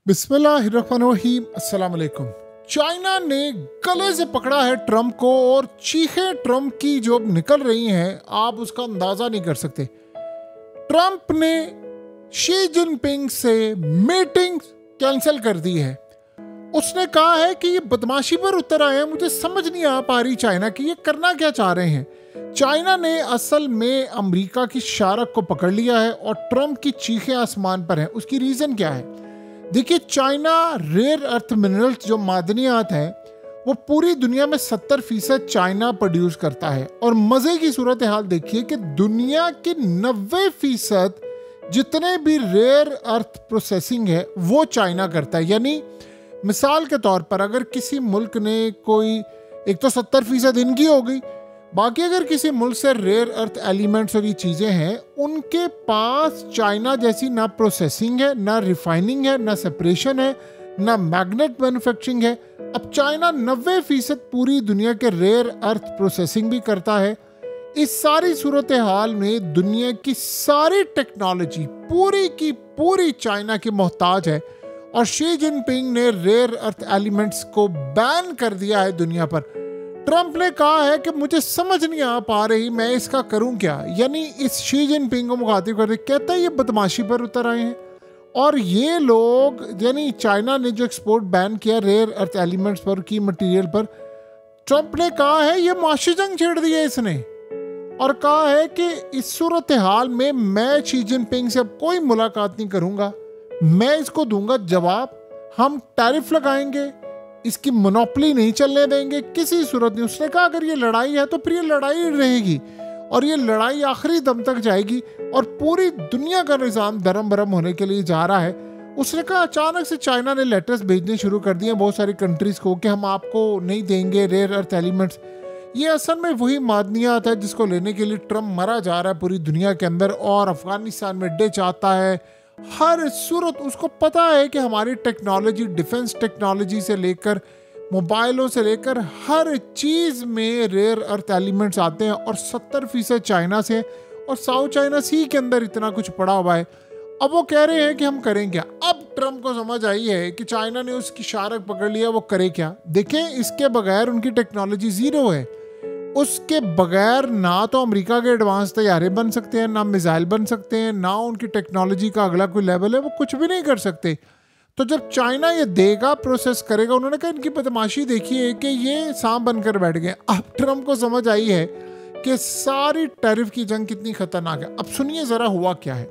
बिस्मिल्लाहिर्रहमानिर्रहीम, अस्सलाम वालेकुम। चाइना ने गले से पकड़ा है ट्रम्प को और चीखें ट्रम्प की जो निकल रही हैं आप उसका अंदाज़ा नहीं कर सकते। ट्रम्प ने शी जिनपिंग से मीटिंग कैंसिल कर दी है। उसने कहा है कि ये बदमाशी पर उतर आए हैं, मुझे समझ नहीं आ पा रही चाइना की ये करना क्या चाह रहे हैं। चाइना ने असल में अमेरिका की शारक को पकड़ लिया है और ट्रम्प की चीखें आसमान पर हैं। उसकी रीज़न क्या है? देखिए, चाइना रेयर अर्थ मिनरल्स जो मादनियात हैं वो पूरी दुनिया में 70% चाइना प्रोड्यूस करता है। और मज़े की सूरत हाल देखिए कि दुनिया के 90% जितने भी रेयर अर्थ प्रोसेसिंग है वो चाइना करता है। यानी मिसाल के तौर पर अगर किसी मुल्क ने कोई, एक तो 70% इनकी हो गई, बाकी अगर किसी मुल्क से रेयर अर्थ एलिमेंट्स और ये चीज़ें हैं, उनके पास चाइना जैसी ना प्रोसेसिंग है, ना रिफाइनिंग है, ना सेपरेशन है, ना मैग्नेट मैन्युफैक्चरिंग है। अब चाइना 90% पूरी दुनिया के रेयर अर्थ प्रोसेसिंग भी करता है। इस सारी सूरत हाल में दुनिया की सारी टेक्नोलॉजी पूरी की पूरी चाइना की मोहताज है और शी जिनपिंग ने रेयर अर्थ एलिमेंट्स को बैन कर दिया है दुनिया पर। ट्रम्प ने कहा है कि मुझे समझ नहीं आ पा रही मैं इसका करूं क्या। यानी इस शी जिनपिंग को मुखातिब करते कहता है ये बदमाशी पर उतर आए हैं। और ये लोग, यानी चाइना ने जो एक्सपोर्ट बैन किया रेयर अर्थ एलिमेंट्स पर, की मटेरियल पर, ट्रम्प ने कहा है ये माशी जंग छेड़ दी है इसने और कहा है कि इस सूरत हाल में मैं शी जिनपिंग से अब कोई मुलाकात नहीं करूंगा, मैं इसको दूंगा जवाब, हम टैरिफ लगाएंगे, इसकी मोनोपोली नहीं चलने देंगे किसी सूरत नहीं। उसने कहा अगर ये लड़ाई है तो फिर ये लड़ाई रहेगी और ये लड़ाई आखिरी दम तक जाएगी और पूरी दुनिया का निज़ाम दरम बरम होने के लिए जा रहा है। उसने कहा अचानक से चाइना ने लेटर्स भेजने शुरू कर दिए बहुत सारी कंट्रीज़ को कि हम आपको नहीं देंगे रेयर अर्थ एलिमेंट्स। ये असल में वही मादनियात है जिसको लेने के लिए ट्रम्प मरा जा रहा है पूरी दुनिया के अंदर और अफगानिस्तान में अड्डे चाहता है। हर सूरत उसको पता है कि हमारी टेक्नोलॉजी, डिफेंस टेक्नोलॉजी से लेकर मोबाइलों से लेकर हर चीज़ में रेयर अर्थ एलिमेंट्स आते हैं और 70% चाइना से और साउथ चाइना सी के अंदर इतना कुछ पड़ा हुआ है। अब वो कह रहे हैं कि हम करें क्या। अब ट्रम्प को समझ आई है कि चाइना ने उसकी शारक पकड़ लिया, वो करे क्या। देखें, इसके बगैर उनकी टेक्नोलॉजी ज़ीरो है। उसके बगैर ना तो अमेरिका के एडवांस तैयारे बन सकते हैं, ना मिसाइल बन सकते हैं, ना उनकी टेक्नोलॉजी का अगला कोई लेवल है, वो कुछ भी नहीं कर सकते। तो जब चाइना ये देगा, प्रोसेस करेगा, उन्होंने कहा इनकी बदमाशी देखिए कि ये सांप बनकर बैठ गए। अब ट्रम्प को समझ आई है कि सारी टैरिफ की जंग कितनी खतरनाक है। अब सुनिए ज़रा हुआ क्या है।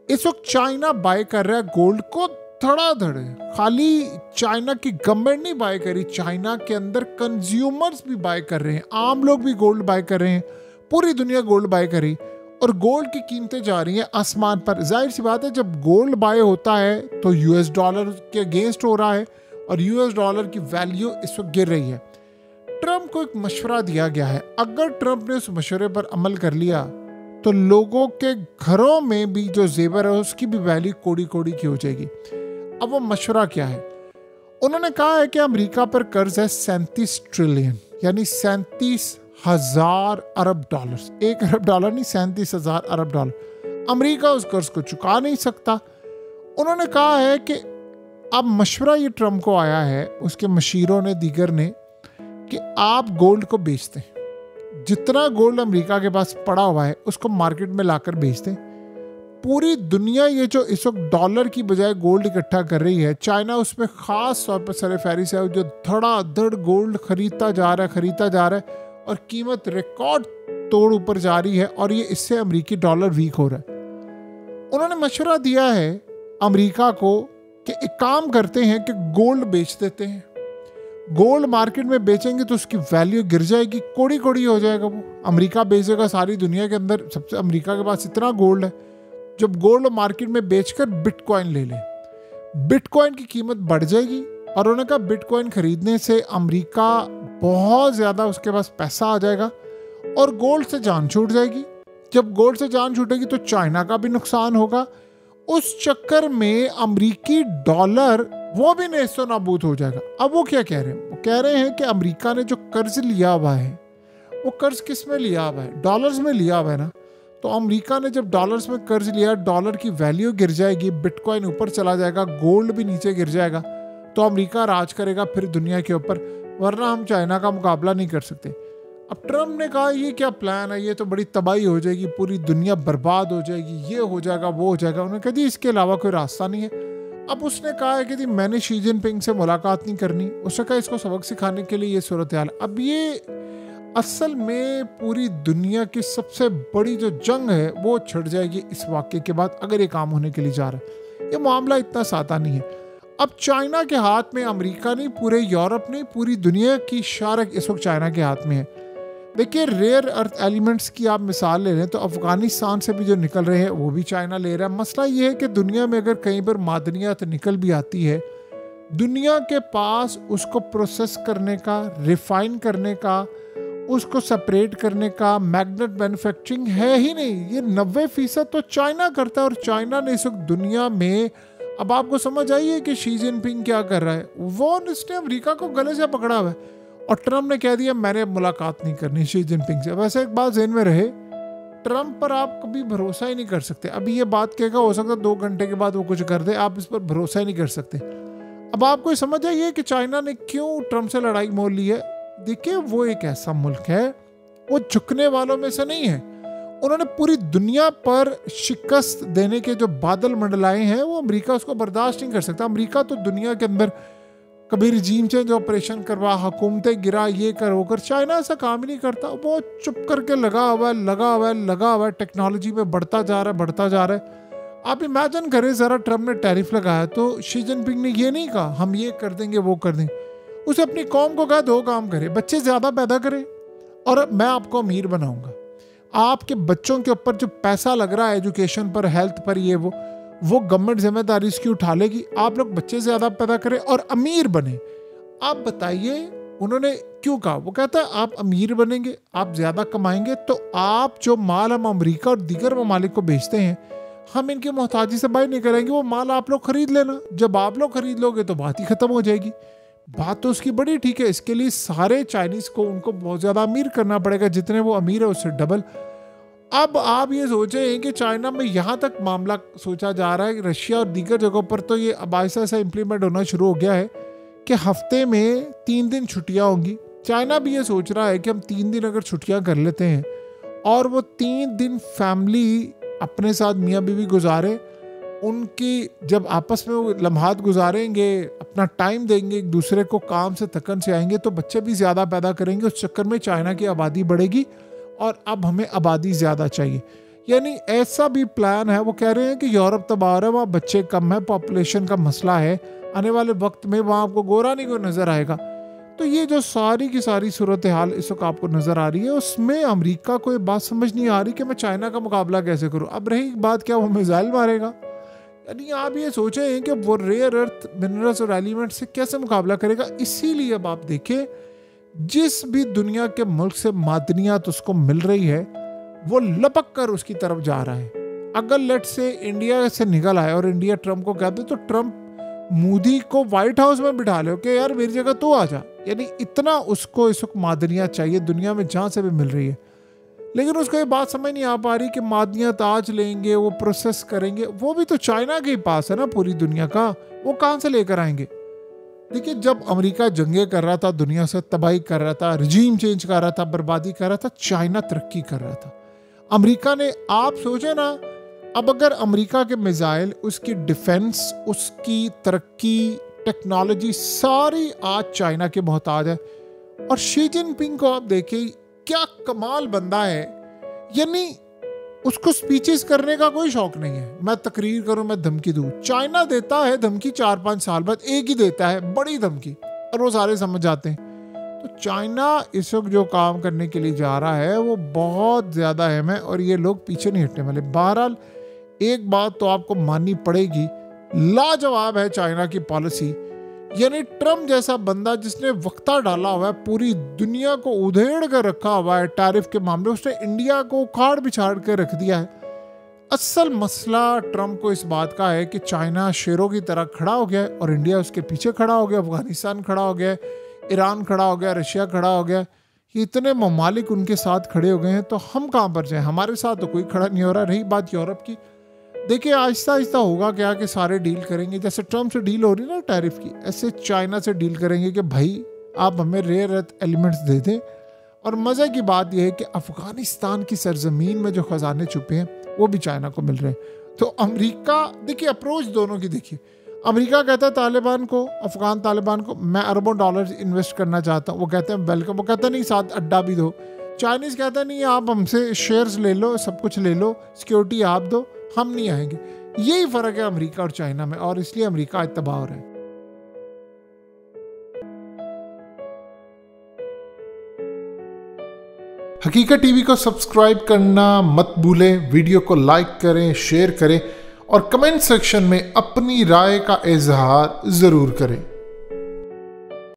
इस वक्त चाइना बाय कर रहा है गोल्ड को धड़ाधड़। खाली चाइना की गवर्नमेंट नहीं बाय करी, चाइना के अंदर कंज्यूमर्स भी बाय कर रहे हैं, आम लोग भी गोल्ड बाय कर रहे हैं, पूरी दुनिया गोल्ड बाय करी और गोल्ड की कीमतें जा रही हैं आसमान पर। जाहिर सी बात है जब गोल्ड बाय होता है तो यूएस डॉलर के अगेंस्ट हो रहा है और यूएस डॉलर की वैल्यू इस वक्त गिर रही है। ट्रम्प को एक मशवरा दिया गया है, अगर ट्रम्प ने उस मशवरे पर अमल कर लिया तो लोगों के घरों में भी जो जेवर है उसकी भी वैल्यू कोड़ी कोड़ी की हो जाएगी। अब वो मशवरा क्या है? उन्होंने कहा है कि अमेरिका पर कर्ज है 37 ट्रिलियन, यानी 37,000 अरब डॉलर्स। 1 अरब डॉलर नहीं, 37,000 अरब डॉलर। अमेरिका उस कर्ज को चुका नहीं सकता। उन्होंने कहा है कि अब मशवरा ये ट्रम्प को आया है, उसके मशीरों ने, दीगर ने, कि आप गोल्ड को बेच दें, जितना गोल्ड अमेरिका के पास पड़ा हुआ है उसको मार्केट में लाकर बेच दें। पूरी दुनिया ये जो इस वक्त डॉलर की बजाय गोल्ड इकट्ठा कर रही है, चाइना उसमें ख़ास तौर पर सरफहरिस्त है, जो धड़ाधड़ गोल्ड खरीदता जा रहा है और कीमत रिकॉर्ड तोड़ ऊपर जा रही है और ये इससे अमेरिकी डॉलर वीक हो रहा है। उन्होंने मशवरा दिया है अमेरिका को कि एक काम करते हैं कि गोल्ड बेच देते हैं। गोल्ड मार्केट में बेचेंगे तो उसकी वैल्यू गिर जाएगी, कोड़ी कोड़ी हो जाएगा। वो अमेरिका बेचेगा सारी दुनिया के अंदर, सबसे अमेरिका के पास इतना गोल्ड है। जब गोल्ड मार्केट में बेचकर बिटकॉइन ले लें, बिटकॉइन की कीमत बढ़ जाएगी और उन्होंने कहा बिटकॉइन खरीदने से अमेरिका बहुत ज़्यादा, उसके पास पैसा आ जाएगा और गोल्ड से जान छूट जाएगी। जब गोल्ड से जान छूटेगी तो चाइना का भी नुकसान होगा। उस चक्कर में अमेरिकी डॉलर वो भी नेस्तो नाबूद हो जाएगा। अब वो क्या कह रहे हैं? वो कह रहे हैं कि अमेरिका ने जो कर्ज लिया हुआ है वो कर्ज किस में लिया हुआ है? डॉलर्स में लिया हुआ है ना। तो अमेरिका ने जब डॉलर्स में कर्ज लिया, डॉलर की वैल्यू गिर जाएगी, बिटकॉइन ऊपर चला जाएगा, गोल्ड भी नीचे गिर जाएगा, तो अमेरिका राज करेगा फिर दुनिया के ऊपर, वरना हम चाइना का मुकाबला नहीं कर सकते। अब ट्रम्प ने कहा ये क्या प्लान है, ये तो बड़ी तबाही हो जाएगी, पूरी दुनिया बर्बाद हो जाएगी, ये हो जाएगा वो हो जाएगा। उन्होंने कहा जी इसके अलावा कोई रास्ता नहीं है। अब उसने कहा है कि जी मैंने शी जिनपिंग से मुलाकात नहीं करनी, उसने कहा इसको सबक सिखाने के लिए ये सूरत हाल। अब ये असल में पूरी दुनिया की सबसे बड़ी जो जंग है वो छिड़ जाएगी इस वाक़े के बाद, अगर ये काम होने के लिए जा रहा है। ये मामला इतना सादा नहीं है। अब चाइना के हाथ में, अमेरिका नहीं, पूरे यूरोप नहीं, पूरी दुनिया की शारक इस वक्त चाइना के हाथ में है। देखिए रेयर अर्थ एलिमेंट्स की आप मिसाल ले लें तो अफगानिस्तान से भी जो निकल रहे हैं वो भी चाइना ले रहा है। मसला ये है कि दुनिया में अगर कहीं पर मादनियात निकल भी आती है, दुनिया के पास उसको प्रोसेस करने का, रिफाइन करने का, उसको सेपरेट करने का, मैग्नेट मैन्युफैक्चरिंग है ही नहीं। ये 90% तो चाइना करता है। और चाइना ने इस वक्त दुनिया में, अब आपको समझ आई है कि शी जिनपिंग क्या कर रहा है। वो उसने अमेरिका को गले से पकड़ा हुआ है और ट्रम्प ने कह दिया मैंने अब मुलाकात नहीं करनी शी जिनपिंग से। वैसे एक बात ज़हन में रहे, ट्रम्प पर आप कभी भरोसा ही नहीं कर सकते। अभी ये बात कहेगा, हो सकता है 2 घंटे के बाद वो कुछ कर दे, आप इस पर भरोसा ही नहीं कर सकते। अब आपको समझ आइए कि चाइना ने क्यों ट्रम्प से लड़ाई मोल ली है। देखिए वो एक ऐसा मुल्क है, वो झुकने वालों में से नहीं है। उन्होंने पूरी दुनिया पर शिकस्त देने के जो बादल मंडलाए हैं वो अमेरिका उसको बर्दाश्त नहीं कर सकता। अमेरिका तो दुनिया के अंदर कभी रिजीम चेंज ऑपरेशन करवा, हुकूमतें गिरा, ये कर वो कर, चाइना ऐसा काम ही नहीं करता। वो चुप करके लगा हुआ है, टेक्नोलॉजी में बढ़ता जा रहा है। आप इमेजिन करें ज़रा, ट्रम्प ने टैरिफ लगाया तो शी जिनपिंग ने ये नहीं कहा हम ये कर देंगे वो कर देंगे। उसे अपनी कौम को कहा 2 काम करे, बच्चे ज़्यादा पैदा करें और मैं आपको अमीर बनाऊंगा। आपके बच्चों के ऊपर जो पैसा लग रहा है एजुकेशन पर, हेल्थ पर, ये वो गवर्नमेंट जिम्मेदारी इसकी उठा लेगी। आप लोग बच्चे ज़्यादा पैदा करें और अमीर बने। आप बताइए उन्होंने क्यों कहा? वो कहता है आप अमीर बनेंगे, आप ज़्यादा कमाएंगे तो आप जो माल हम अमेरिका और दीगर ममालिक को बेचते हैं, हम इनकी मोहताजी से बाय नहीं करेंगे, वो माल आप लोग खरीद लेना। जब आप लोग खरीद लोगे तो बात ही ख़त्म हो जाएगी। बात तो उसकी बड़ी ठीक है। इसके लिए सारे चाइनीज़ को उनको बहुत ज़्यादा अमीर करना पड़ेगा, जितने वो अमीर है उससे डबल। अब आप ये सोचें कि चाइना में यहाँ तक मामला सोचा जा रहा है कि रशिया और दीगर जगहों पर तो ये अब ऐसा ऐसा इम्प्लीमेंट होना शुरू हो गया है कि हफ्ते में 3 दिन छुट्टियाँ होंगी। चाइना भी ये सोच रहा है कि हम 3 दिन अगर छुट्टियाँ कर लेते हैं और वो 3 दिन फैमिली अपने साथ मियाँ बीवी गुजारे, उनकी जब आपस में वो लम्हात गुजारेंगे, अपना टाइम देंगे एक दूसरे को, काम से थकन से आएंगे तो बच्चे भी ज़्यादा पैदा करेंगे। उस चक्कर में चाइना की आबादी बढ़ेगी और अब हमें आबादी ज़्यादा चाहिए। यानी ऐसा भी प्लान है। वो कह रहे हैं कि यूरोप तबाह हो रहा है, वहाँ बच्चे कम है, पॉपुलेशन का मसला है, आने वाले वक्त में वहाँ आपको गोरा नहीं कोई नज़र आएगा। तो ये जो सारी की सारी सूरत हाल इस वक्त आपको नज़र आ रही है, उसमें अमेरिका को ये बात समझ नहीं आ रही कि मैं चाइना का मुकाबला कैसे करूँ। अब रही बात क्या वो मिसाइल मारेगा, यानी आप ये सोचें कि वो रेयर अर्थ मिनरल्स और एलिमेंट से कैसे मुकाबला करेगा। इसीलिए अब आप देखें जिस भी दुनिया के मुल्क से मादनियात उसको मिल रही है वो लपक कर उसकी तरफ जा रहा है। अगर लेट से इंडिया से निकल आए और इंडिया ट्रम्प को कहते तो ट्रम्प मोदी को व्हाइट हाउस में बिठा ले कि यार मेरी जगह तू आ जा। यानी इतना उसको इस वक्त मादनियात चाहिए दुनिया में जहाँ से भी मिल रही है। लेकिन उसको ये बात समझ नहीं आ पा रही कि मादनियात आज लेंगे, वो प्रोसेस करेंगे, वो भी तो चाइना के पास है ना पूरी दुनिया का, वो कहाँ से लेकर आएंगे। देखिए जब अमेरिका जंगे कर रहा था, दुनिया से तबाही कर रहा था, रिजीम चेंज कर रहा था, बर्बादी कर रहा था, चाइना तरक्की कर रहा था। अमेरिका ने, आप सोचे ना, अब अगर अमेरिका के मिसाइल, उसकी डिफेंस, उसकी तरक्की, टेक्नोलॉजी सारी आज चाइना के मोहताज है। और शी जिनपिंग को आप देखिए क्या कमाल बंदा है। यानी उसको स्पीचेस करने का कोई शौक नहीं है, मैं तकरीर करूं, मैं धमकी दूं। चाइना देता है धमकी 4-5 साल बाद, एक ही देता है बड़ी धमकी, और वो सारे समझ जाते हैं। तो चाइना इस वक्त जो काम करने के लिए जा रहा है वो बहुत ज़्यादा अहम है और ये लोग पीछे नहीं हटने वाले। बहरहाल एक बात तो आपको माननी पड़ेगी, लाजवाब है चाइना की पॉलिसी। यानी ट्रम्प जैसा बंदा जिसने वक्ता डाला हुआ है, पूरी दुनिया को उधेड़ कर रखा हुआ है टैरिफ के मामले, उसने इंडिया को उखाड़ बिछाड़ कर रख दिया है। असल मसला ट्रम्प को इस बात का है कि चाइना शेरों की तरह खड़ा हो गया है और इंडिया उसके पीछे खड़ा हो गया, अफगानिस्तान खड़ा हो गया, ईरान खड़ा हो गया, रशिया खड़ा हो गया। ये इतने ममालिक उनके साथ खड़े हो गए हैं, तो हम कहाँ पर जाएं? हमारे साथ तो कोई खड़ा नहीं हो रहा। रही बात यूरोप की, देखिए आहिस्ता आहिस्ता होगा क्या कि सारे डील करेंगे। जैसे ट्रम्प से डील हो रही ना टैरिफ की, ऐसे चाइना से डील करेंगे कि भाई आप हमें रेयर अर्थ एलिमेंट्स दे दें। और मज़े की बात यह है कि अफ़गानिस्तान की सरजमीन में जो ख़जाने छुपे हैं वो भी चाइना को मिल रहे हैं। तो अमेरिका, देखिए अप्रोच दोनों की देखिए। अमेरिका कहता है तालिबान को, अफ़गान तालिबान को, मैं अरबों डॉलर इन्वेस्ट करना चाहता हूँ। वो कहते हैं वेलकम। वो कहते नहीं साथ अड्डा भी दो। चाइनीज़ कहता नहीं आप हमसे शेयर्स ले लो, सब कुछ ले लो, सिक्योरिटी आप दो, हम नहीं आएंगे। यही फ़र्क है अमेरिका और चाइना में, और इसलिए अमेरिका आज तबाह हो रहा है। हकीकत टीवी को सब्सक्राइब करना मत भूलें, वीडियो को लाइक करें, शेयर करें और कमेंट सेक्शन में अपनी राय का इजहार ज़रूर करें।